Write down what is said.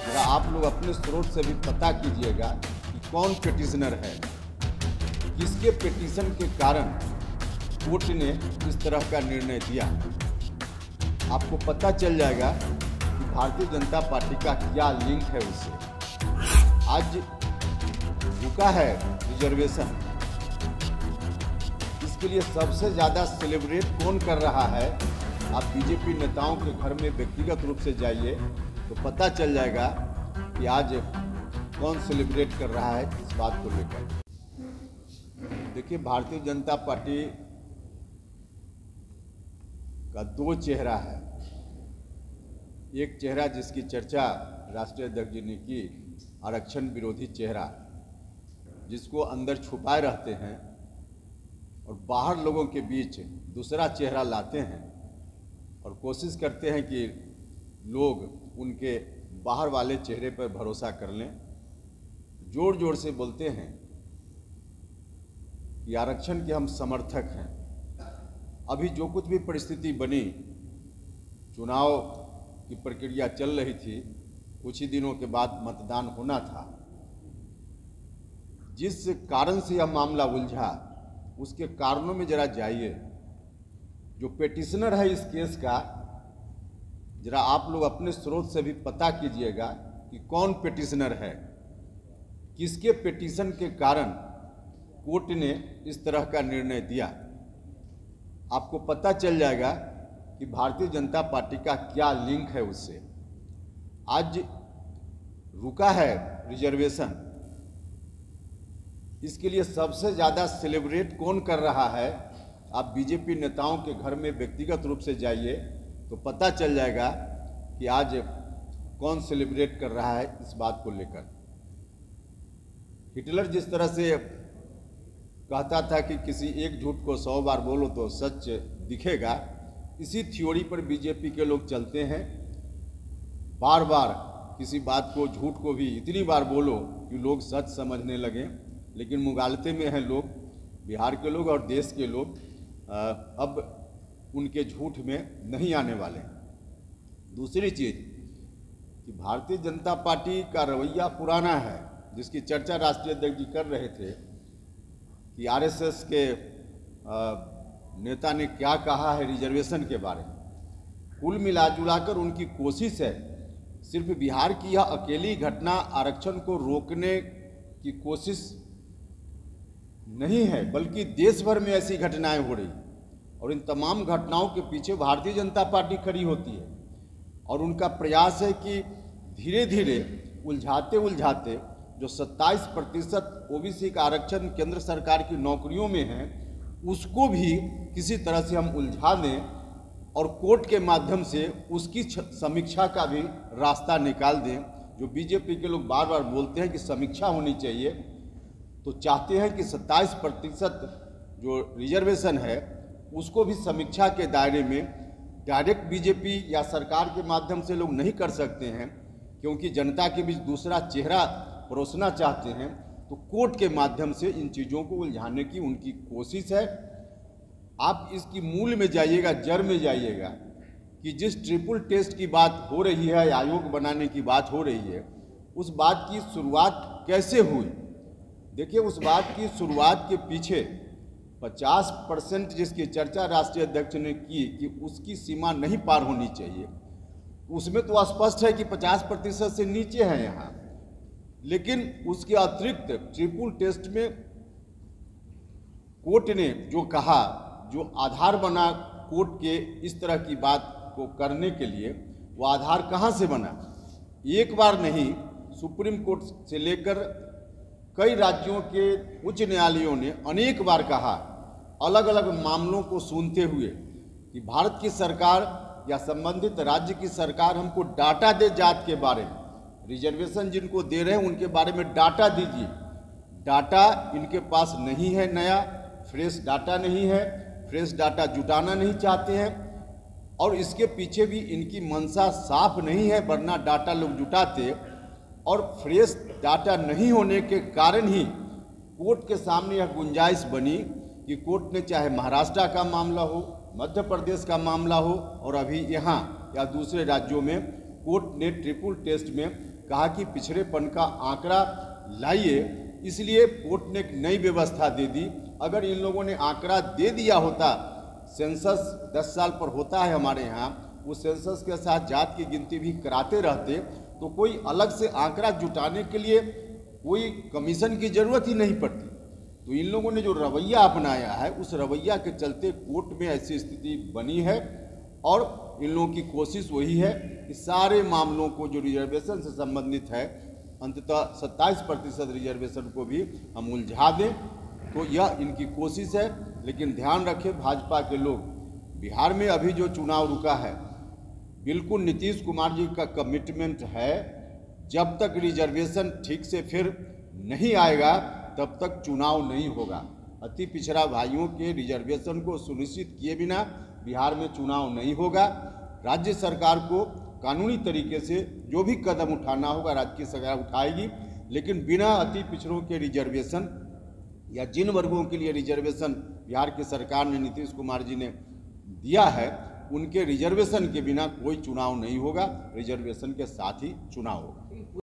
जरा आप लोग अपने स्रोत से भी पता कीजिएगा कि कौन पिटिशनर है, किसके पिटीशन के कारण कोर्ट ने इस तरह का निर्णय दिया। आपको पता चल जाएगा कि भारतीय जनता पार्टी का क्या लिंक है उससे। आज रुका है रिजर्वेशन, इसके लिए सबसे ज़्यादा सेलिब्रेट कौन कर रहा है? आप बीजेपी नेताओं के घर में व्यक्तिगत रूप से जाइए तो पता चल जाएगा कि आज कौन सेलिब्रेट कर रहा है इस बात को लेकर। देखिए, भारतीय जनता पार्टी का दो चेहरा है। एक चेहरा जिसकी चर्चा राष्ट्रीय अध्यक्ष जी ने की, आरक्षण विरोधी चेहरा, जिसको अंदर छुपाए रहते हैं और बाहर लोगों के बीच दूसरा चेहरा लाते हैं और कोशिश करते हैं कि लोग उनके बाहर वाले चेहरे पर भरोसा कर लें। जोर जोर से बोलते हैं कि आरक्षण के हम समर्थक हैं। अभी जो कुछ भी परिस्थिति बनी, चुनाव की प्रक्रिया चल रही थी, कुछ ही दिनों के बाद मतदान होना था। जिस कारण से यह मामला उलझा, उसके कारणों में जरा जाइए। जो पिटिशनर है इस केस का, जरा आप लोग अपने स्रोत से भी पता कीजिएगा कि कौन पिटिशनर है, किसके पिटीशन के कारण कोर्ट ने इस तरह का निर्णय दिया। आपको पता चल जाएगा कि भारतीय जनता पार्टी का क्या लिंक है उससे। आज रुका है रिजर्वेशन, इसके लिए सबसे ज़्यादा सेलिब्रेट कौन कर रहा है? आप बीजेपी नेताओं के घर में व्यक्तिगत रूप से जाइए तो पता चल जाएगा कि आज कौन सेलिब्रेट कर रहा है इस बात को लेकर। हिटलर जिस तरह से कहता था कि किसी एक झूठ को 100 बार बोलो तो सच दिखेगा, इसी थ्योरी पर बीजेपी के लोग चलते हैं। बार बार किसी बात को, झूठ को भी इतनी बार बोलो कि लोग सच समझने लगें। लेकिन मुगालते में हैं लोग, बिहार के लोग और देश के लोग अब उनके झूठ में नहीं आने वाले। दूसरी चीज़ कि भारतीय जनता पार्टी का रवैया पुराना है, जिसकी चर्चा राष्ट्रीय अध्यक्ष जी कर रहे थे कि आरएसएस के नेता ने क्या कहा है रिजर्वेशन के बारे में। कुल मिलाजुलाकर उनकी कोशिश है, सिर्फ बिहार की यह अकेली घटना आरक्षण को रोकने की कोशिश नहीं है, बल्कि देश भर में ऐसी घटनाएं हो रही और इन तमाम घटनाओं के पीछे भारतीय जनता पार्टी खड़ी होती है। और उनका प्रयास है कि धीरे धीरे उलझाते उलझाते जो 27% ओबीसी का आरक्षण केंद्र सरकार की नौकरियों में है, उसको भी किसी तरह से हम उलझा दें और कोर्ट के माध्यम से उसकी समीक्षा का भी रास्ता निकाल दें। जो बीजेपी के लोग बार बार बोलते हैं कि समीक्षा होनी चाहिए, तो चाहते हैं कि 27% जो रिजर्वेशन है उसको भी समीक्षा के दायरे में डायरेक्ट बीजेपी या सरकार के माध्यम से लोग नहीं कर सकते हैं, क्योंकि जनता के बीच दूसरा चेहरा परोसना चाहते हैं। तो कोर्ट के माध्यम से इन चीज़ों को उलझाने की उनकी कोशिश है। आप इसकी मूल में जाइएगा, जड़ में जाइएगा कि जिस ट्रिपल टेस्ट की बात हो रही है, आयोग बनाने की बात हो रही है, उस बात की शुरुआत कैसे हुई। देखिए, उस बात की शुरुआत के पीछे 50% जिसकी चर्चा राष्ट्रीय अध्यक्ष ने की कि उसकी सीमा नहीं पार होनी चाहिए, उसमें तो स्पष्ट है कि 50% से नीचे है यहाँ। लेकिन उसके अतिरिक्त ट्रिपल टेस्ट में कोर्ट ने जो कहा, जो आधार बना कोर्ट के इस तरह की बात को करने के लिए, वो आधार कहाँ से बना? एक बार नहीं, सुप्रीम कोर्ट से लेकर कई राज्यों के उच्च न्यायालयों ने अनेक बार कहा, अलग अलग मामलों को सुनते हुए, कि भारत की सरकार या संबंधित राज्य की सरकार हमको डाटा दे जात के बारे में। रिजर्वेशन जिनको दे रहे हैं उनके बारे में डाटा दीजिए। डाटा इनके पास नहीं है, नया फ्रेश डाटा नहीं है, फ्रेश डाटा जुटाना नहीं चाहते हैं और इसके पीछे भी इनकी मंशा साफ नहीं है, वरना डाटा लोग जुटाते। और फ्रेश डाटा नहीं होने के कारण ही कोर्ट के सामने यह गुंजाइश बनी कि कोर्ट ने चाहे महाराष्ट्र का मामला हो, मध्य प्रदेश का मामला हो और अभी यहाँ या दूसरे राज्यों में कोर्ट ने ट्रिपल टेस्ट में कहा कि पिछड़ेपन का आंकड़ा लाइए, इसलिए कोर्ट ने एक नई व्यवस्था दे दी। अगर इन लोगों ने आंकड़ा दे दिया होता, सेंसस 10 साल पर होता है हमारे यहाँ, उस सेंसस के साथ जात की गिनती भी कराते रहते तो कोई अलग से आंकड़ा जुटाने के लिए कोई कमीशन की जरूरत ही नहीं पड़ती। तो इन लोगों ने जो रवैया अपनाया है, उस रवैया के चलते कोर्ट में ऐसी स्थिति बनी है और इन लोगों की कोशिश वही है कि सारे मामलों को जो रिजर्वेशन से संबंधित है, अंततः 27% रिजर्वेशन को भी हम उलझा दें। तो यह इनकी कोशिश है। लेकिन ध्यान रखें भाजपा के लोग, बिहार में अभी जो चुनाव रुका है, बिल्कुल नीतीश कुमार जी का कमिटमेंट है, जब तक रिजर्वेशन ठीक से फिर नहीं आएगा तब तक चुनाव नहीं होगा। अति पिछड़ा भाइयों के रिजर्वेशन को सुनिश्चित किए बिना बिहार में चुनाव नहीं होगा। राज्य सरकार को कानूनी तरीके से जो भी कदम उठाना होगा राज्य की सरकार उठाएगी, लेकिन बिना अति पिछड़ों के रिजर्वेशन या जिन वर्गों के लिए रिजर्वेशन बिहार की सरकार ने, नीतीश कुमार जी ने दिया है, उनके रिजर्वेशन के बिना कोई चुनाव नहीं होगा। रिजर्वेशन के साथ ही चुनाव होगा।